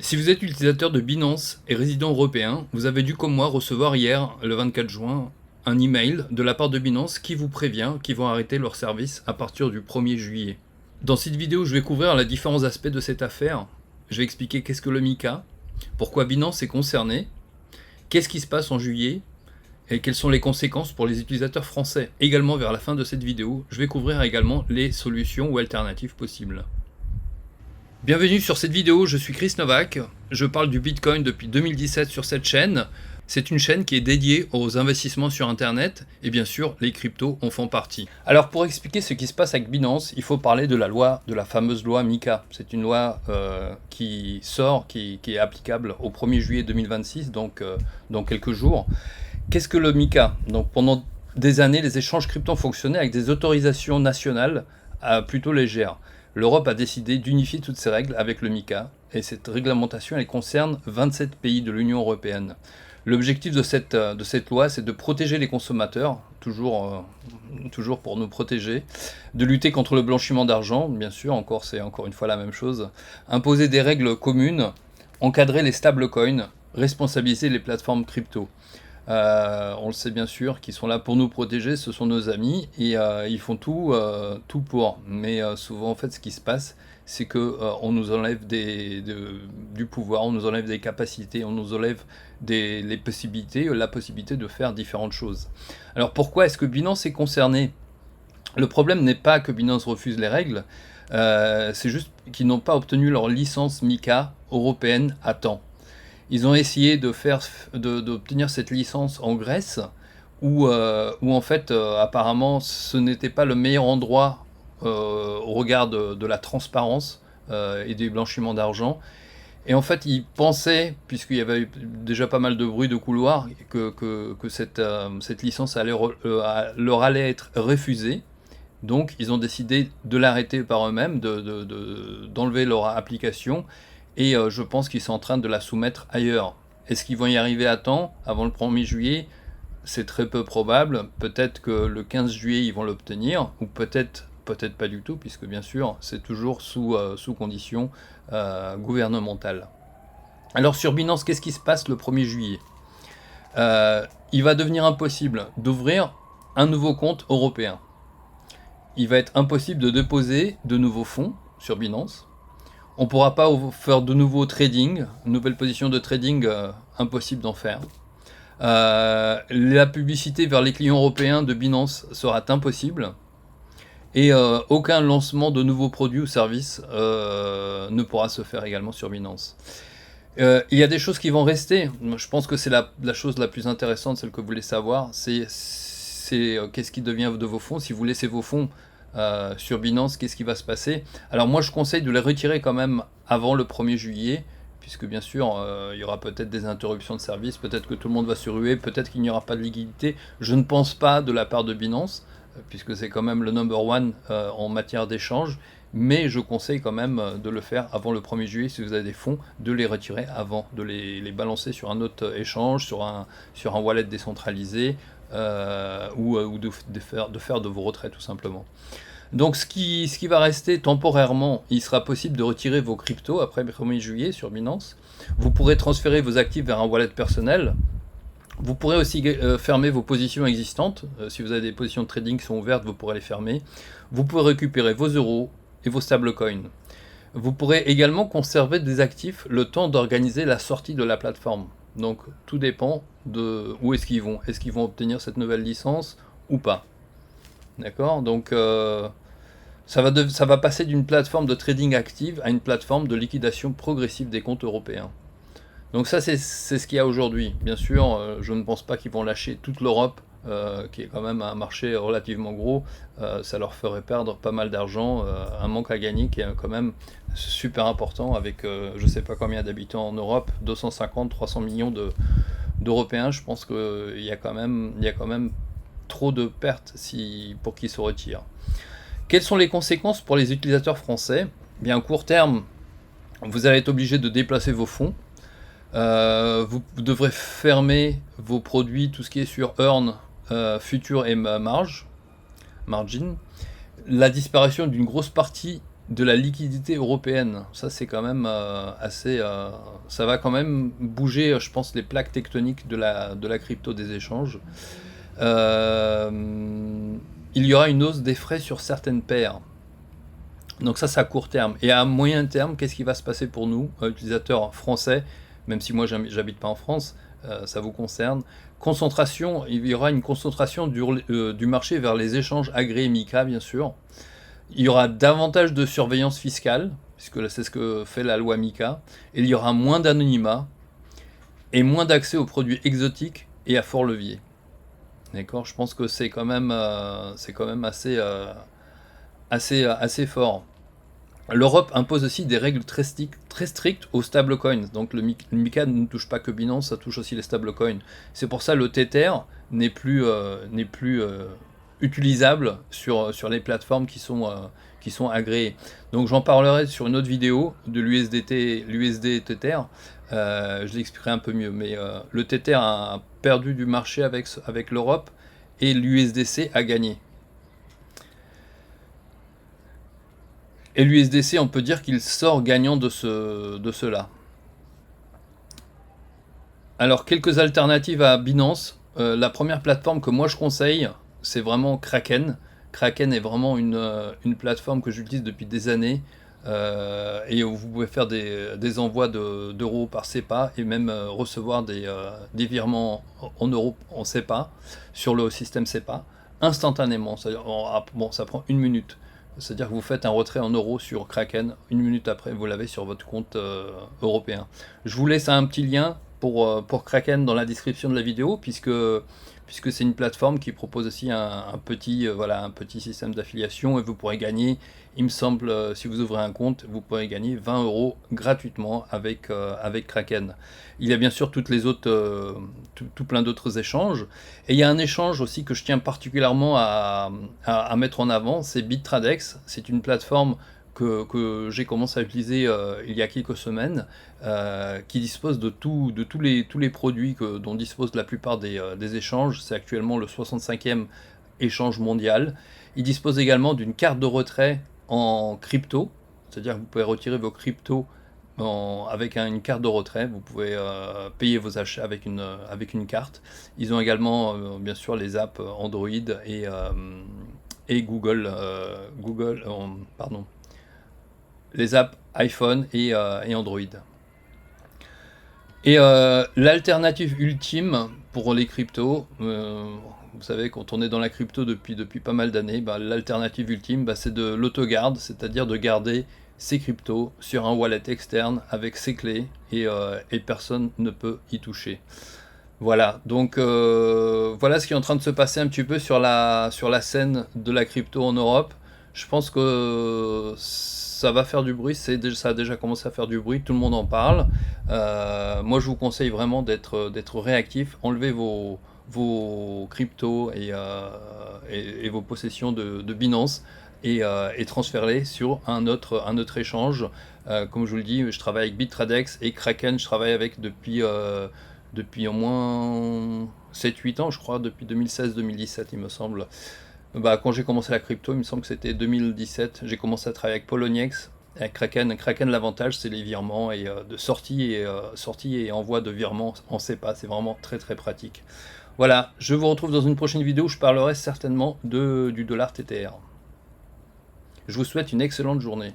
Si vous êtes utilisateur de Binance et résident européen, vous avez dû comme moi recevoir hier, le 24 juin, un email de la part de Binance qui vous prévient qu'ils vont arrêter leur service à partir du 1er juillet. Dans cette vidéo, je vais couvrir les différents aspects de cette affaire. Je vais expliquer qu'est-ce que le MiCA, pourquoi Binance est concerné, qu'est-ce qui se passe en juillet et quelles sont les conséquences pour les utilisateurs français. Également vers la fin de cette vidéo, je vais couvrir également les solutions ou alternatives possibles. Bienvenue sur cette vidéo, je suis Chris Novak, je parle du Bitcoin depuis 2017 sur cette chaîne. C'est une chaîne qui est dédiée aux investissements sur internet et bien sûr les cryptos en font partie. Alors pour expliquer ce qui se passe avec Binance, il faut parler de la fameuse loi MiCA. C'est une loi qui est applicable au 1er juillet 2026, donc dans quelques jours. Qu'est-ce que le MiCA? Donc pendant des années, les échanges crypto fonctionnaient avec des autorisations nationales plutôt légères. L'Europe a décidé d'unifier toutes ces règles avec le MiCA, et cette réglementation elle concerne 27 pays de l'Union européenne. L'objectif de cette loi, c'est de protéger les consommateurs, toujours pour nous protéger, de lutter contre le blanchiment d'argent, bien sûr, c'est encore une fois la même chose, imposer des règles communes, encadrer les stablecoins, responsabiliser les plateformes crypto. On le sait bien sûr, qui sont là pour nous protéger, ce sont nos amis et ils font tout pour. Mais souvent en fait ce qui se passe, c'est que on nous enlève du pouvoir, on nous enlève des capacités, on nous enlève la possibilité de faire différentes choses. Alors pourquoi est-ce que Binance est concerné? Le problème n'est pas que Binance refuse les règles, c'est juste qu'ils n'ont pas obtenu leur licence MiCA européenne à temps. Ils ont essayé d'obtenir cette licence en Grèce, où en fait, apparemment, ce n'était pas le meilleur endroit au regard de la transparence et du blanchiment d'argent. Et en fait, ils pensaient, puisqu'il y avait eu déjà pas mal de bruit de couloir, que cette licence leur allait être refusée. Donc, ils ont décidé de l'arrêter par eux-mêmes, d'enlever leur application. Et je pense qu'ils sont en train de la soumettre ailleurs. Est-ce qu'ils vont y arriver à temps, avant le 1er juillet? C'est très peu probable. Peut-être que le 15 juillet, ils vont l'obtenir, ou peut-être pas du tout, puisque bien sûr, c'est toujours sous conditions gouvernementales. Alors sur Binance, qu'est-ce qui se passe le 1er juillet? Il va devenir impossible d'ouvrir un nouveau compte européen. Il va être impossible de déposer de nouveaux fonds sur Binance. On ne pourra pas faire de nouveaux trading, une nouvelle position de trading, impossible d'en faire. La publicité vers les clients européens de Binance sera impossible. Et aucun lancement de nouveaux produits ou services ne pourra se faire également sur Binance. Il y a des choses qui vont rester. Je pense que c'est la chose la plus intéressante, celle que vous voulez savoir. C'est qu'est-ce qui devient de vos fonds. Si vous laissez vos fonds sur Binance, qu'est-ce qui va se passer? Alors moi je conseille de les retirer quand même avant le 1er juillet, puisque bien sûr il y aura peut-être des interruptions de service, peut-être que tout le monde va se ruer, peut-être qu'il n'y aura pas de liquidité. Je ne pense pas de la part de Binance, puisque c'est quand même le number one en matière d'échange, mais je conseille quand même de le faire avant le 1er juillet si vous avez des fonds, de les retirer avant, de les balancer sur un autre échange, sur un wallet décentralisé, ou de faire de vos retraits tout simplement. Donc ce qui va rester temporairement, il sera possible de retirer vos cryptos après le 1er juillet sur Binance. Vous pourrez transférer vos actifs vers un wallet personnel. Vous pourrez aussi fermer vos positions existantes. Si vous avez des positions de trading qui sont ouvertes, vous pourrez les fermer. Vous pourrez récupérer vos euros et vos stablecoins. Vous pourrez également conserver des actifs le temps d'organiser la sortie de la plateforme. Donc tout dépend de où est-ce qu'ils vont. Est-ce qu'ils vont obtenir cette nouvelle licence ou pas? D'accord? Donc ça va passer d'une plateforme de trading active à une plateforme de liquidation progressive des comptes européens. Donc ça c'est ce qu'il y a aujourd'hui. Bien sûr, je ne pense pas qu'ils vont lâcher toute l'Europe, qui est quand même un marché relativement gros. Ça leur ferait perdre pas mal d'argent, un manque à gagner qui est quand même super important avec je sais pas combien d'habitants en Europe, 250-300 millions d'Européens. Je pense qu'il y a quand même trop de pertes pour qu'ils se retirent. Quelles sont les conséquences pour les utilisateurs français? Bien, à court terme, vous allez être obligé de déplacer vos fonds. Vous devrez fermer vos produits, tout ce qui est sur Earn, Future et Margin. La disparition d'une grosse partie de la liquidité européenne. Ça, c'est quand même assez... ça va quand même bouger, je pense, les plaques tectoniques de la crypto des échanges. Euh, il y aura une hausse des frais sur certaines paires. Donc ça, c'est à court terme. Et à moyen terme, qu'est-ce qui va se passer pour nous, utilisateurs français, même si moi, j'habite pas en France, ça vous concerne. Concentration, il y aura une concentration du marché vers les échanges agréés MiCA, bien sûr. Il y aura davantage de surveillance fiscale, puisque c'est ce que fait la loi MiCA. Et il y aura moins d'anonymat et moins d'accès aux produits exotiques et à fort levier. D'accord, je pense que c'est quand même assez fort. L'Europe impose aussi des règles très strictes aux stablecoins. Donc le MiCA ne touche pas que Binance, ça touche aussi les stablecoins. C'est pour ça que le Tether n'est plus utilisable sur les plateformes qui sont agréées. Donc j'en parlerai sur une autre vidéo de l'USD Tether. Je l'expliquerai un peu mieux. Mais le Tether a perdu du marché avec l'Europe et l'USDC a gagné. Et l'USDC, on peut dire qu'il sort gagnant de cela. Alors, quelques alternatives à Binance. La première plateforme que moi je conseille, c'est vraiment Kraken. Kraken est vraiment une plateforme que j'utilise depuis des années. Et où vous pouvez faire des envois d'euros par SEPA et même recevoir des virements en euros en SEPA sur le système SEPA instantanément. Bon, ça prend 1 minute. C'est-à-dire que vous faites un retrait en euros sur Kraken, 1 minute après, vous l'avez sur votre compte européen. Je vous laisse un petit lien pour Kraken dans la description de la vidéo, puisque c'est une plateforme qui propose aussi un petit système d'affiliation, et vous pourrez gagner, il me semble, si vous ouvrez un compte, vous pourrez gagner 20 euros gratuitement avec Kraken. Il y a bien sûr toutes les autres, tout plein d'autres échanges. Et il y a un échange aussi que je tiens particulièrement à mettre en avant, c'est Bittradex. C'est une plateforme que j'ai commencé à utiliser il y a quelques semaines, qui dispose de tous les produits dont dispose la plupart des échanges. C'est actuellement le 65e échange mondial. Il dispose également d'une carte de retrait en crypto, c'est-à-dire que vous pouvez retirer vos cryptos avec une carte de retrait. Vous pouvez payer vos achats avec une carte. Ils ont également bien sûr les apps Android et Google, pardon, les apps iPhone et Android. Et l'alternative ultime pour les cryptos, vous savez, quand on est dans la crypto depuis pas mal d'années, l'alternative ultime, c'est de l'autogarde, c'est-à-dire de garder ses cryptos sur un wallet externe avec ses clés et personne ne peut y toucher. Voilà, donc voilà ce qui est en train de se passer un petit peu sur la scène de la crypto en Europe. Je pense que ça va faire du bruit, ça a déjà commencé à faire du bruit, tout le monde en parle. Moi je vous conseille vraiment d'être réactif, enlevez vos cryptos et vos possessions de Binance et transférez-les sur un autre échange. Comme je vous le dis, je travaille avec Bittradex et Kraken, je travaille avec depuis au moins 7-8 ans, je crois, depuis 2016-2017 il me semble. Quand j'ai commencé la crypto, il me semble que c'était 2017, j'ai commencé à travailler avec Poloniex, avec Kraken. Kraken, l'avantage, c'est les virements et de sortie et envoi de virements en SEPA, c'est vraiment très très pratique. Voilà, je vous retrouve dans une prochaine vidéo où je parlerai certainement du dollar TTR. Je vous souhaite une excellente journée.